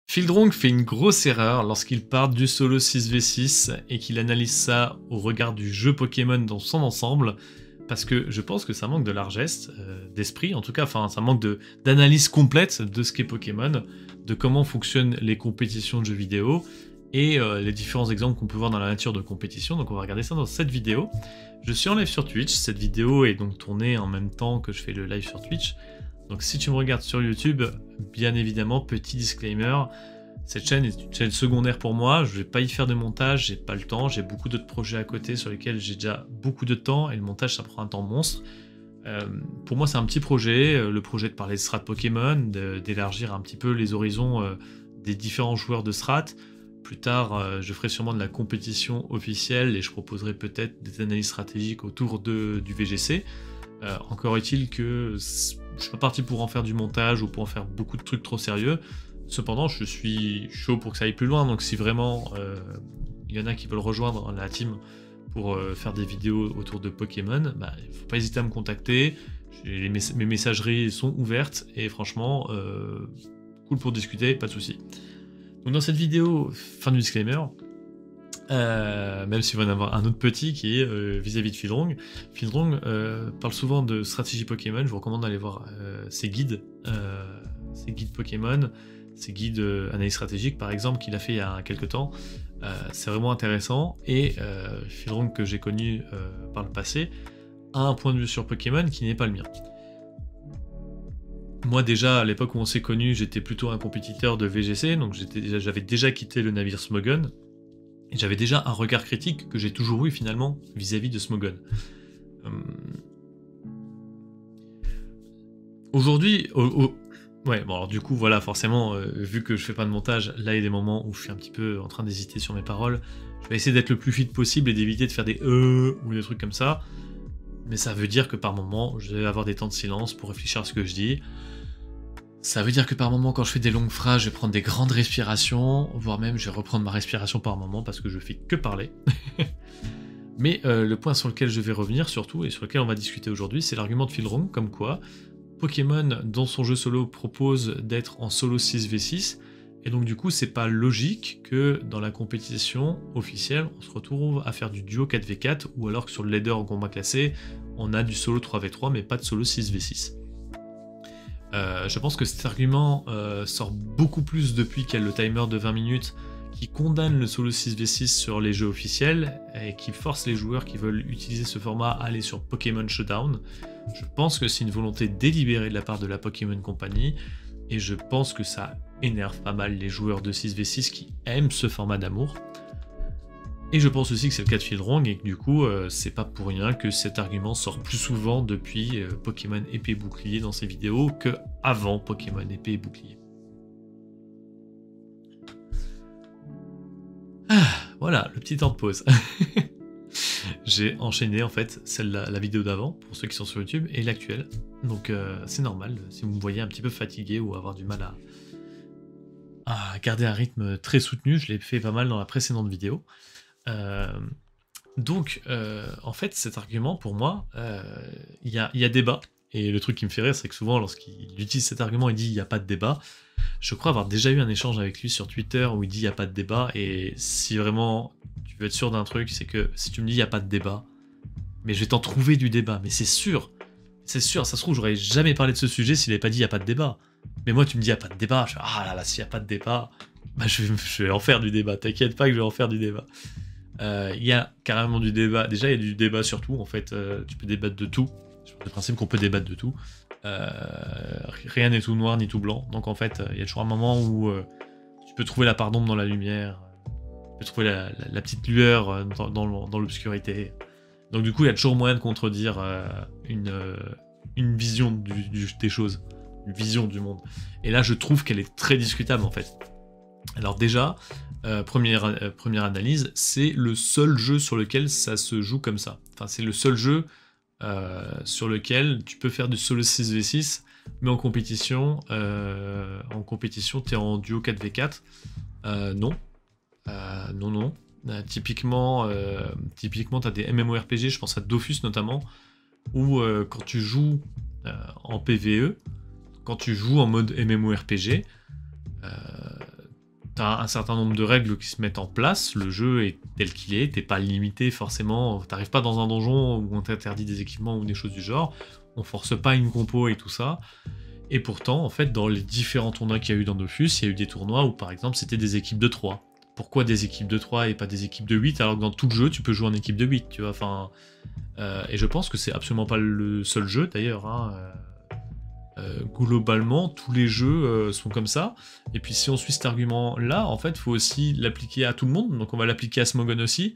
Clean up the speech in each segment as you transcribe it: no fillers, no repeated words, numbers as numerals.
Fieldrong fait une grosse erreur lorsqu'il part du solo 6v6 et qu'il analyse ça au regard du jeu Pokémon dans son ensemble, parce que je pense que ça manque de largesse d'esprit, en tout cas, enfin ça manque d'analyse complète de ce qu'est Pokémon, de comment fonctionnent les compétitions de jeux vidéo, et les différents exemples qu'on peut voir dans la nature de compétition. Donc on va regarder ça dans cette vidéo. Je suis en live sur Twitch, cette vidéo est donc tournée en même temps que je fais le live sur Twitch. Donc si tu me regardes sur YouTube, bien évidemment, petit disclaimer, cette chaîne est une chaîne secondaire pour moi, je vais pas y faire de montage, j'ai pas le temps, j'ai beaucoup d'autres projets à côté sur lesquels j'ai déjà beaucoup de temps, et le montage ça prend un temps monstre. Pour moi c'est un petit projet, le projet de parler de strat Pokémon, d'élargir un petit peu les horizons des différents joueurs de strat. Plus tard, je ferai sûrement de la compétition officielle et je proposerai peut-être des analyses stratégiques autour du VGC. Encore est-il que je suis pas parti pour en faire du montage ou pour en faire beaucoup de trucs trop sérieux. Cependant, je suis chaud pour que ça aille plus loin. Donc si vraiment il y en a qui veulent rejoindre la team pour faire des vidéos autour de Pokémon, bah, il faut pas hésiter à me contacter. Mes messageries sont ouvertes et franchement, cool pour discuter, pas de souci. Donc dans cette vidéo, fin du disclaimer, même s'il va y en avoir un autre petit qui est vis-à-vis de Fieldrong. Fieldrong parle souvent de stratégie Pokémon, je vous recommande d'aller voir ses guides Pokémon, ses guides analyse stratégique par exemple qu'il a fait il y a quelques temps. C'est vraiment intéressant, et Fieldrong que j'ai connu par le passé a un point de vue sur Pokémon qui n'est pas le mien. Moi déjà, à l'époque où on s'est connus, j'étais plutôt un compétiteur de VGC, donc j'avais déjà quitté le navire Smogon, et j'avais déjà un regard critique que j'ai toujours eu finalement vis-à-vis de Smogon. Aujourd'hui, ouais, bon alors du coup voilà, forcément, vu que je fais pas de montage, là il y a des moments où je suis un petit peu en train d'hésiter sur mes paroles. Je vais essayer d'être le plus fluide possible et d'éviter de faire des ou des trucs comme ça. Mais ça veut dire que par moment, je vais avoir des temps de silence pour réfléchir à ce que je dis. Ça veut dire que par moment, quand je fais des longues phrases, je vais prendre des grandes respirations, voire même je vais reprendre ma respiration par moment parce que je fais que parler. Mais le point sur lequel je vais revenir surtout, et sur lequel on va discuter aujourd'hui, c'est l'argument de Fieldrong, comme quoi Pokémon, dans son jeu solo, propose d'être en solo 6v6, et donc du coup, c'est pas logique que dans la compétition officielle, on se retrouve à faire du duo 4v4, ou alors que sur le leader en combat classé, on a du solo 3v3, mais pas de solo 6v6. Je pense que cet argument sort beaucoup plus depuis qu'il y a le timer de 20 minutes qui condamne le solo 6v6 sur les jeux officiels et qui force les joueurs qui veulent utiliser ce format à aller sur Pokémon Showdown. Je pense que c'est une volonté délibérée de la part de la Pokémon Company, et je pense que ça énerve pas mal les joueurs de 6v6 qui aiment ce format d'amour. Et je pense aussi que c'est le cas de Fieldrong, et que du coup, c'est pas pour rien que cet argument sort plus souvent depuis Pokémon épée bouclier dans ses vidéos que avant Pokémon épée et bouclier. Ah, voilà, le petit temps de pause. J'ai enchaîné en fait la vidéo d'avant, pour ceux qui sont sur YouTube, et l'actuelle. Donc c'est normal, si vous me voyez un petit peu fatigué ou avoir du mal à garder un rythme très soutenu, je l'ai fait pas mal dans la précédente vidéo. Donc, en fait, cet argument, pour moi, il y a débat. Et le truc qui me fait rire, c'est que souvent, lorsqu'il utilise cet argument, il dit il n'y a pas de débat. Je crois avoir déjà eu un échange avec lui sur Twitter où il dit il n'y a pas de débat. Et si vraiment tu veux être sûr d'un truc, c'est que si tu me dis il n'y a pas de débat, mais je vais t'en trouver du débat. Mais c'est sûr, ça se trouve, j'aurais jamais parlé de ce sujet s'il n'avait pas dit il n'y a pas de débat. Mais moi, tu me dis il n'y a pas de débat. Je fais ah là, s'il n'y a pas de débat, bah, je vais en faire du débat. T'inquiète pas que je vais en faire du débat. Il y a carrément du débat. Déjà, il y a du débat sur tout. En fait, tu peux débattre de tout. Je pars du principe qu'on peut débattre de tout. Rien n'est tout noir ni tout blanc. Donc en fait, il y a toujours un moment où tu peux trouver la part d'ombre dans la lumière. Tu peux trouver la petite lueur dans l'obscurité. Donc du coup, il y a toujours moyen de contredire une vision des choses. Une vision du monde. Et là, je trouve qu'elle est très discutable en fait. Alors déjà, première analyse, c'est le seul jeu sur lequel ça se joue comme ça. Enfin, c'est le seul jeu sur lequel tu peux faire du solo 6v6, mais en compétition, t'es en duo 4v4. Non. Non. Typiquement, t'as des MMORPG, je pense à Dofus notamment, où quand tu joues en PvE, quand tu joues en mode MMORPG, t'as un certain nombre de règles qui se mettent en place, le jeu est tel qu'il est, t'es pas limité forcément, t'arrives pas dans un donjon où on t'interdit des équipements ou des choses du genre, on force pas une compo et tout ça. Et pourtant, en fait, dans les différents tournois qu'il y a eu dans Dofus, il y a eu des tournois où, par exemple, c'était des équipes de 3. Pourquoi des équipes de 3 et pas des équipes de 8, alors que dans tout le jeu, tu peux jouer en équipe de 8, tu vois, enfin... et je pense que c'est absolument pas le seul jeu, d'ailleurs, hein. Globalement, tous les jeux sont comme ça. Et puis, si on suit cet argument-là, en fait, il faut aussi l'appliquer à tout le monde. Donc, on va l'appliquer à Smogon aussi.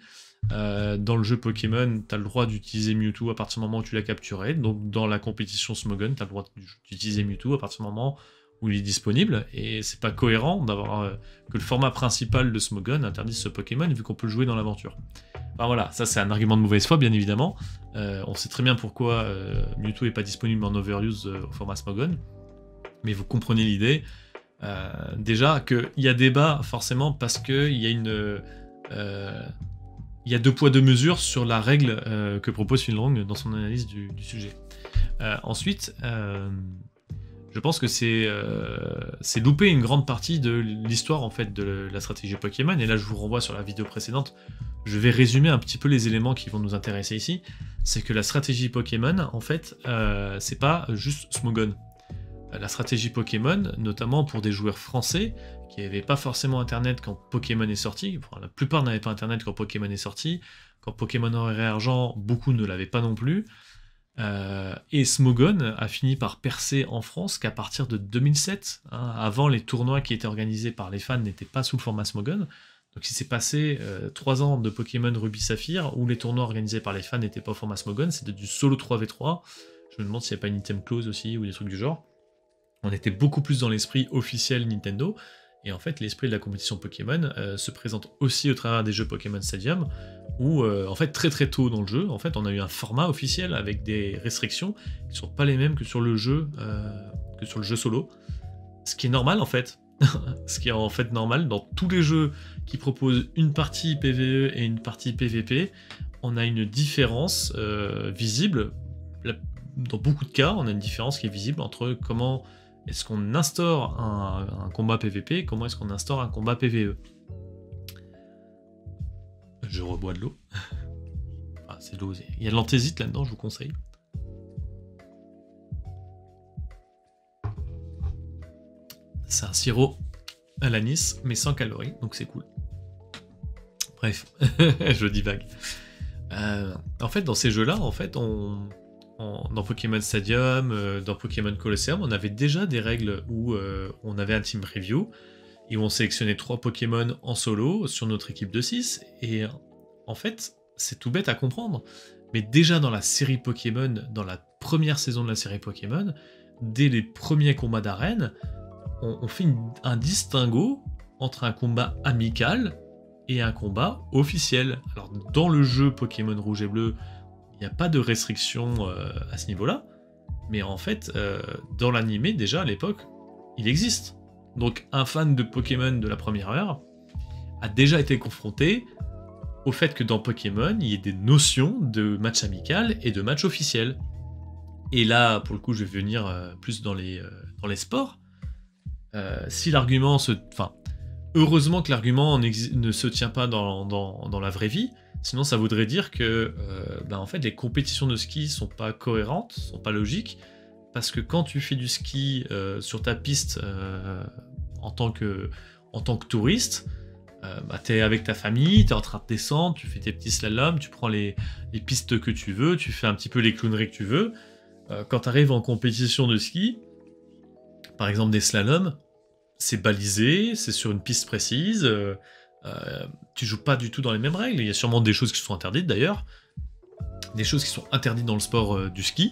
Dans le jeu Pokémon, tu as le droit d'utiliser Mewtwo à partir du moment où tu l'as capturé. Donc dans la compétition Smogon, tu as le droit d'utiliser Mewtwo à partir du moment où il est disponible. Et c'est pas cohérent d'avoir que le format principal de Smogon interdise ce Pokémon vu qu'on peut le jouer dans l'aventure. Enfin voilà, ça c'est un argument de mauvaise foi bien évidemment. On sait très bien pourquoi Mewtwo n'est pas disponible en overuse au format Smogon. Mais vous comprenez l'idée. Déjà qu'il y a débat forcément parce qu'il y a une... il y a 2 poids 2 mesures sur la règle que propose Finlong dans son analyse du sujet. Ensuite, je pense que c'est louper une grande partie de l'histoire en fait de la stratégie Pokémon. Et là, je vous renvoie sur la vidéo précédente. Je vais résumer un petit peu les éléments qui vont nous intéresser ici. C'est que la stratégie Pokémon, en fait, c'est pas juste Smogon. La stratégie Pokémon, notamment pour des joueurs français qui n'avaient pas forcément Internet quand Pokémon est sorti, enfin, la plupart n'avaient pas Internet quand Pokémon est sorti, quand Pokémon Or et Argent, beaucoup ne l'avaient pas non plus, et Smogon a fini par percer en France qu'à partir de 2007, hein, avant les tournois qui étaient organisés par les fans n'étaient pas sous le format Smogon, donc il s'est passé 3 ans de Pokémon Ruby Saphir où les tournois organisés par les fans n'étaient pas au format Smogon, c'était du solo 3v3, je me demande s'il n'y a pas une item close aussi ou des trucs du genre. On était beaucoup plus dans l'esprit officiel Nintendo, et en fait l'esprit de la compétition Pokémon se présente aussi au travers des jeux Pokémon Stadium, où en fait très très tôt dans le jeu, en fait on a eu un format officiel avec des restrictions qui sont pas les mêmes que sur le jeu solo, ce qui est normal en fait, ce qui est en fait normal dans tous les jeux qui proposent une partie PvE et une partie PvP, on a une différence visible, dans beaucoup de cas on a une différence qui est visible entre comment est-ce qu'on instaure un combat PVP et comment est-ce qu'on instaure un combat PVE. Je rebois de l'eau. Ah, c'est de l'eau. Il y a de l'anthésite là-dedans, je vous conseille. C'est un sirop à l'anis, mais sans calories, donc c'est cool. Bref, je divague. En fait, dans ces jeux-là, en fait, dans Pokémon Stadium, dans Pokémon Colosseum, on avait déjà des règles où on avait un team review et où on sélectionnait 3 Pokémon en solo sur notre équipe de 6. Et en fait, c'est tout bête à comprendre, mais déjà dans la série Pokémon, dans la première saison de la série Pokémon, dès les premiers combats d'arène, on fait un distinguo entre un combat amical et un combat officiel. Alors dans le jeu Pokémon Rouge et Bleu, il n'y a pas de restriction à ce niveau-là, mais en fait, dans l'animé, déjà à l'époque, il existe. Donc un fan de Pokémon de la première heure a déjà été confronté au fait que dans Pokémon, il y ait des notions de match amical et de match officiel. Et là, pour le coup, je vais venir plus dans les sports. Si l'argument se... Enfin, heureusement que l'argument ne se tient pas dans la vraie vie, sinon ça voudrait dire que en fait, les compétitions de ski sont pas cohérentes, sont pas logiques, parce que quand tu fais du ski sur ta piste en tant que touriste, t'es avec ta famille, t'es en train de descendre, tu fais tes petits slaloms, tu prends les pistes que tu veux, tu fais un petit peu les clowneries que tu veux. Quand t'arrives en compétition de ski, par exemple des slaloms, c'est balisé, c'est sur une piste précise, tu joues pas du tout dans les mêmes règles, il y a sûrement des choses qui sont interdites d'ailleurs, des choses qui sont interdites dans le sport du ski,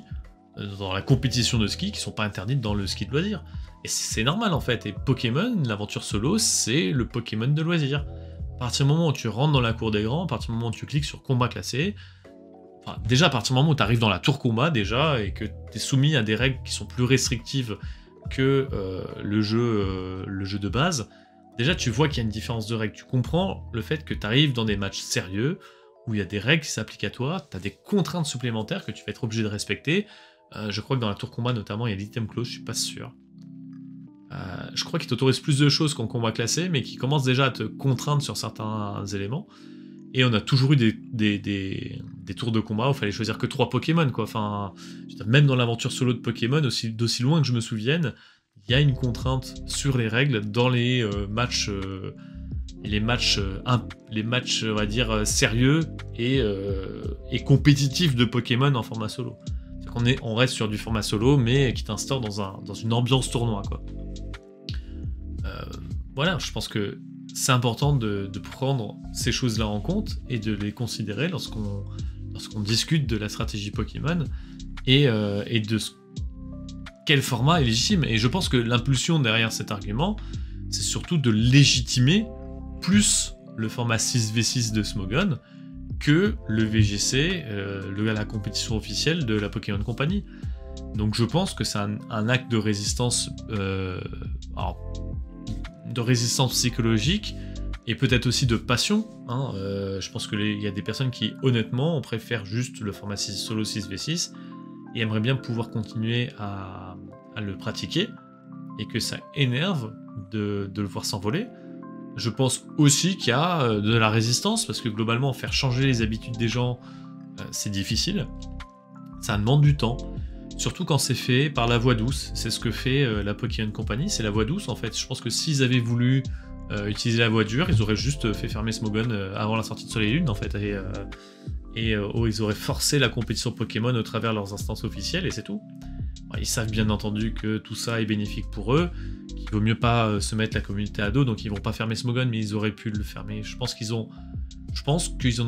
dans la compétition de ski, qui sont pas interdites dans le ski de loisir. Et c'est normal en fait, et Pokémon, l'aventure solo, c'est le Pokémon de loisir. À partir du moment où tu rentres dans la cour des grands, à partir du moment où tu cliques sur combat classé, enfin déjà à partir du moment où tu arrives dans la tour combat déjà, et que tu es soumis à des règles qui sont plus restrictives que le jeu de base, déjà tu vois qu'il y a une différence de règles, tu comprends le fait que tu arrives dans des matchs sérieux, où il y a des règles qui s'appliquent à toi, tu as des contraintes supplémentaires que tu vas être obligé de respecter. Je crois que dans la tour combat notamment, il y a l'item close, je suis pas sûr. Je crois qu'il t'autorise plus de choses qu'en combat classé, mais qui commence déjà à te contraindre sur certains éléments. Et on a toujours eu des tours de combat où il fallait choisir que 3 Pokémon, quoi. Enfin, même dans l'aventure solo de Pokémon, d'aussi loin que je me souvienne, il y a une contrainte sur les règles dans les matchs, on va dire, sérieux et compétitifs de Pokémon en format solo. On reste sur du format solo, mais qui t'instaure dans une ambiance tournoi, quoi. Voilà, je pense que c'est important de prendre ces choses-là en compte et de les considérer lorsqu'on discute de la stratégie Pokémon et de quel format est légitime. Et je pense que l'impulsion derrière cet argument, c'est surtout de légitimer plus le format 6v6 de Smogon que le VGC, la compétition officielle de la Pokémon Company. Donc je pense que c'est un acte de résistance, psychologique et peut-être aussi de passion. Hein. Je pense qu'il y a des personnes qui, honnêtement, préfèrent juste le format solo 6v6 et aimeraient bien pouvoir continuer à le pratiquer et que ça énerve de le voir s'envoler. Je pense aussi qu'il y a de la résistance parce que globalement, faire changer les habitudes des gens, c'est difficile. Ça demande du temps. Surtout quand c'est fait par la voie douce. C'est ce que fait la Pokémon Company, c'est la voie douce en fait. Je pense que s'ils avaient voulu utiliser la voie dure, ils auraient juste fait fermer Smogon avant la sortie de Soleil et Lune en fait. Ils auraient forcé la compétition Pokémon au travers de leurs instances officielles et c'est tout. Ils savent bien entendu que tout ça est bénéfique pour eux, qu'il vaut mieux pas se mettre la communauté à dos, donc ils vont pas fermer Smogon, mais ils auraient pu le fermer. Je pense qu'ils en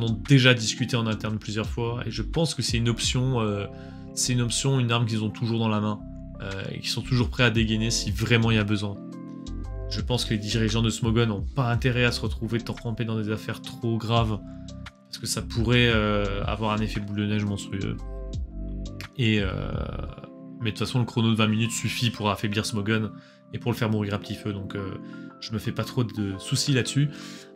ont déjà discuté en interne plusieurs fois, et je pense que c'est une option, une arme qu'ils ont toujours dans la main, et qu'ils sont toujours prêts à dégainer si vraiment il y a besoin. Je pense que les dirigeants de Smogon n'ont pas intérêt à se retrouver trempés dans des affaires trop graves, parce que ça pourrait avoir un effet boule de neige monstrueux. Mais de toute façon, le chrono de 20 minutes suffit pour affaiblir Smogon et pour le faire mourir à petit feu, donc je me fais pas trop de soucis là-dessus.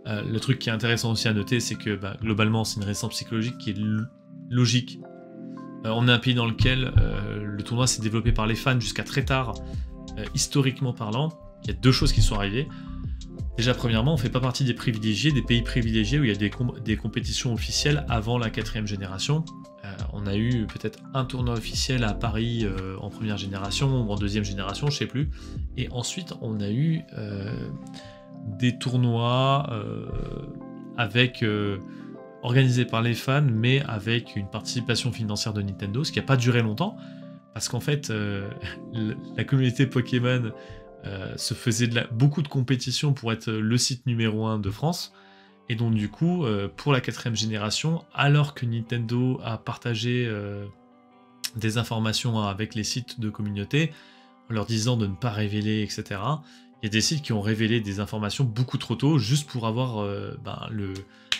Le truc qui est intéressant aussi à noter, c'est que globalement, c'est une résistance psychologique qui est logique. On est un pays dans lequel le tournoi s'est développé par les fans jusqu'à très tard, historiquement parlant. Il y a 2 choses qui sont arrivées. Déjà, premièrement, on fait pas partie des pays privilégiés où il y a des compétitions officielles avant la 4e génération. On a eu peut-être un tournoi officiel à Paris en première génération ou en 2e génération, je sais plus. Et ensuite, on a eu des tournois organisés par les fans, mais avec une participation financière de Nintendo, ce qui n'a pas duré longtemps, parce qu'en fait, la communauté Pokémon se faisait beaucoup de compétitions pour être le site numéro 1 de France. Et donc du coup, pour la 4e génération, alors que Nintendo a partagé des informations avec les sites de communauté, en leur disant de ne pas révéler, etc., il y a des sites qui ont révélé des informations beaucoup trop tôt, juste pour avoir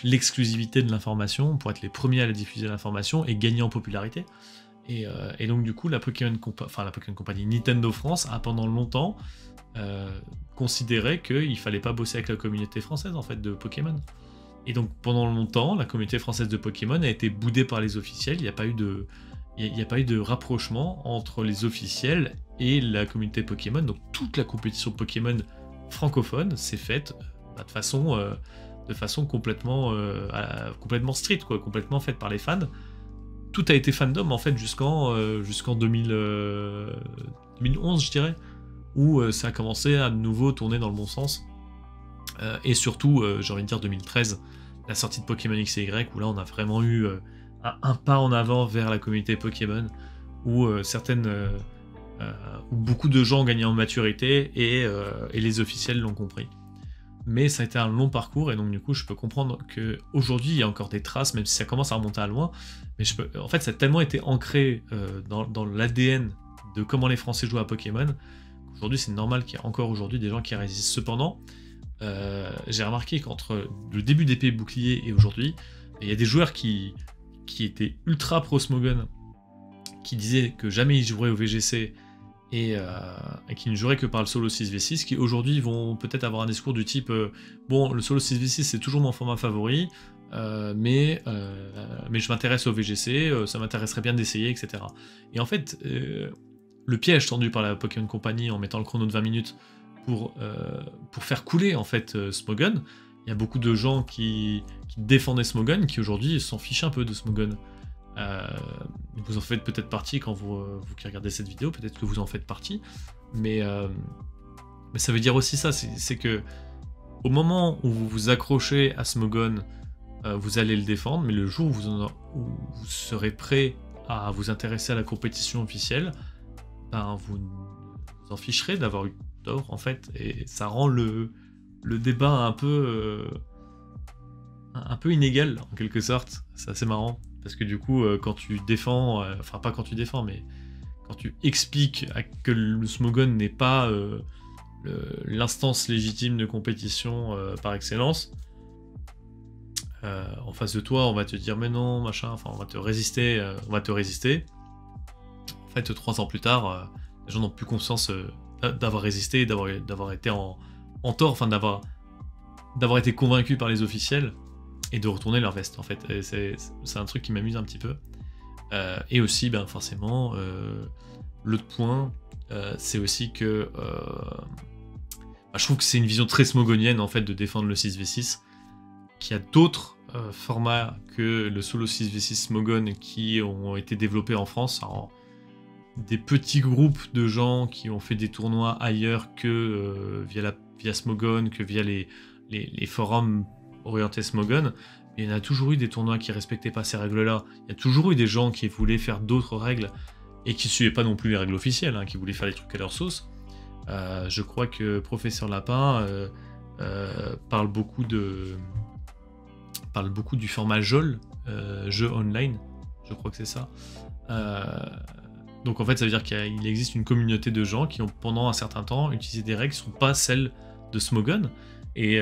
l'exclusivité de l'information, pour être les premiers à la diffuser l'information et gagner en popularité. Et donc du coup, la Pokémon Company Nintendo France a pendant longtemps considéré qu'il fallait pas bosser avec la communauté française en fait de Pokémon. Et donc pendant longtemps, la communauté française de Pokémon a été boudée par les officiels. Il n'y a pas eu de rapprochement entre les officiels et la communauté Pokémon. Donc toute la compétition Pokémon francophone s'est faite de façon complètement street, quoi, complètement faite par les fans. Tout a été fandom en fait jusqu'en 2011, je dirais, où ça a commencé à de nouveau tourner dans le bon sens. Et surtout, j'ai envie de dire 2013, la sortie de Pokémon X et Y, où là on a vraiment eu un pas en avant vers la communauté Pokémon, où beaucoup de gens ont gagné en maturité et les officiels l'ont compris. Mais ça a été un long parcours, et donc du coup je peux comprendre qu'aujourd'hui il y a encore des traces, même si ça commence à remonter à loin, mais en fait ça a tellement été ancré dans l'ADN de comment les Français jouent à Pokémon, qu'aujourd'hui c'est normal qu'il y ait encore aujourd'hui des gens qui résistent. Cependant, j'ai remarqué qu'entre le début d'épée bouclier et aujourd'hui, il y a des joueurs qui étaient ultra pro Smogon, qui disaient que jamais ils joueraient au VGC, et qui ne joueraient que par le solo 6v6, qui aujourd'hui vont peut-être avoir un discours du type bon, le solo 6v6 c'est toujours mon format favori, mais je m'intéresse au VGC, ça m'intéresserait bien d'essayer, etc. Et en fait, le piège tendu par la Pokémon Company en mettant le chrono de 20 minutes pour faire couler en fait Smogon. Il y a beaucoup de gens qui défendaient Smogon qui aujourd'hui s'en fichent un peu de Smogon. Vous en faites peut-être partie quand vous qui regardez cette vidéo, peut-être que vous en faites partie, mais ça veut dire aussi ça, c'est que au moment où vous vous accrochez à Smogon, vous allez le défendre, mais le jour où vous serez prêt à vous intéresser à la compétition officielle, ben vous en ficherez d'avoir eu tort en fait, et ça rend le débat un peu inégal en quelque sorte. C'est assez marrant parce que du coup quand tu défends, enfin pas quand tu défends, mais quand tu expliques que le Smogon n'est pas l'instance légitime de compétition par excellence, en face de toi on va te dire mais non machin, enfin on va te résister. En fait 3 ans plus tard les gens n'ont plus conscience d'avoir résisté, d'avoir été en tort, enfin d'avoir été convaincu par les officiels et de retourner leur veste en fait. Et c'est un truc qui m'amuse un petit peu. Et aussi ben forcément l'autre point c'est aussi que je trouve que c'est une vision très smogonienne en fait de défendre le 6v6, qu'il y a d'autres formats que le solo 6v6 Smogon qui ont été développés en France. Alors, des petits groupes de gens qui ont fait des tournois ailleurs que via Smogon, que via les forums orientés Smogon. Il y en a toujours eu des tournois qui respectaient pas ces règles-là. Il y a toujours eu des gens qui voulaient faire d'autres règles et qui suivaient pas non plus les règles officielles, hein, qui voulaient faire les trucs à leur sauce. Je crois que Professeur Lapin parle beaucoup du format JOL, jeu online, je crois que c'est ça. Donc en fait ça veut dire qu'il existe une communauté de gens qui ont pendant un certain temps utilisé des règles qui ne sont pas celles de Smogon, et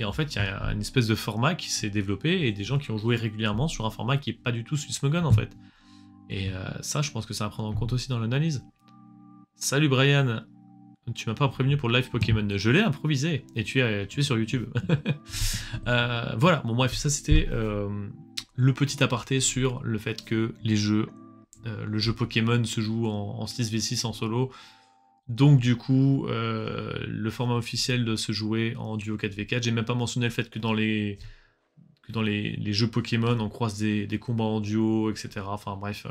en fait il y a une espèce de format qui s'est développé et des gens qui ont joué régulièrement sur un format qui n'est pas du tout celui de Smogon en fait. Et ça je pense que ça va prendre en compte aussi dans l'analyse. Salut Brian, tu m'as pas prévenu pour le live Pokémon, je l'ai improvisé, et tu es sur YouTube. Voilà, bon bref, ça c'était le petit aparté sur le fait que le jeu Pokémon se joue en 6v6 en solo, donc du coup le format officiel doit se jouer en duo 4v4. J'ai même pas mentionné le fait que dans les jeux Pokémon on croise des combats en duo, etc. Enfin bref,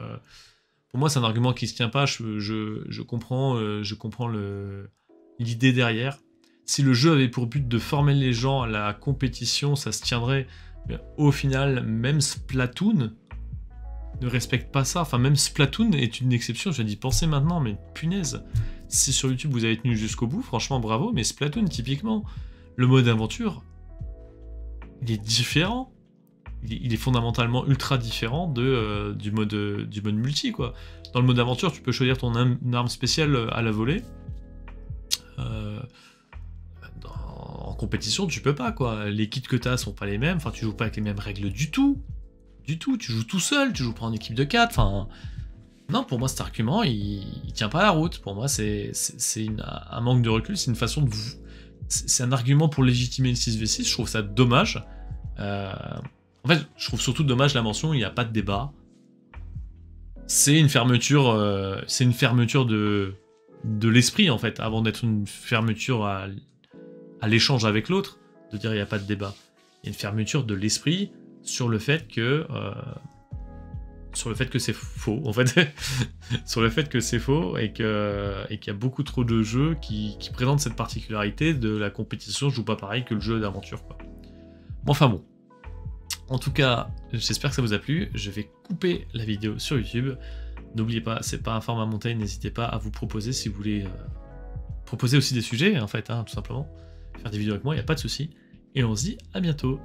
pour moi c'est un argument qui se tient pas. Je comprends l'idée derrière. Si le jeu avait pour but de former les gens à la compétition, ça se tiendrait. Mais au final, même Splatoon ne respecte pas ça. Enfin, même Splatoon est une exception. Je dis penser maintenant, mais punaise. Si sur YouTube vous avez tenu jusqu'au bout, franchement bravo. Mais Splatoon, typiquement, le mode aventure, il est différent. Il est fondamentalement ultra différent du mode multi, quoi. Dans le mode aventure, tu peux choisir ton arme spéciale à la volée. En compétition, tu peux pas, quoi. Les kits que t'as sont pas les mêmes. Enfin, tu joues pas avec les mêmes règles du tout. Tu joues tout seul, tu joues pas en équipe de 4. Enfin, non, pour moi, cet argument, il tient pas la route. Pour moi, c'est un manque de recul. C'est une façon de c'est un argument pour légitimer le 6v6. Je trouve ça dommage. En fait, je trouve surtout dommage la mention, il n'y a pas de débat. C'est une fermeture de l'esprit, en fait, avant d'être une fermeture à l'échange avec l'autre, de dire il n'y a pas de débat. Il y a une fermeture de l'esprit sur le fait que c'est faux, en fait. Sur le fait que c'est faux et qu'il y a beaucoup trop de jeux qui présentent cette particularité de la compétition, je joue pas pareil que le jeu d'aventure, quoi. Bon, enfin bon. En tout cas, j'espère que ça vous a plu. Je vais couper la vidéo sur YouTube. N'oubliez pas, c'est pas un format monté, n'hésitez pas à vous proposer si vous voulez proposer aussi des sujets, en fait, hein, tout simplement. Faire des vidéos avec moi, il n'y a pas de souci. Et on se dit à bientôt.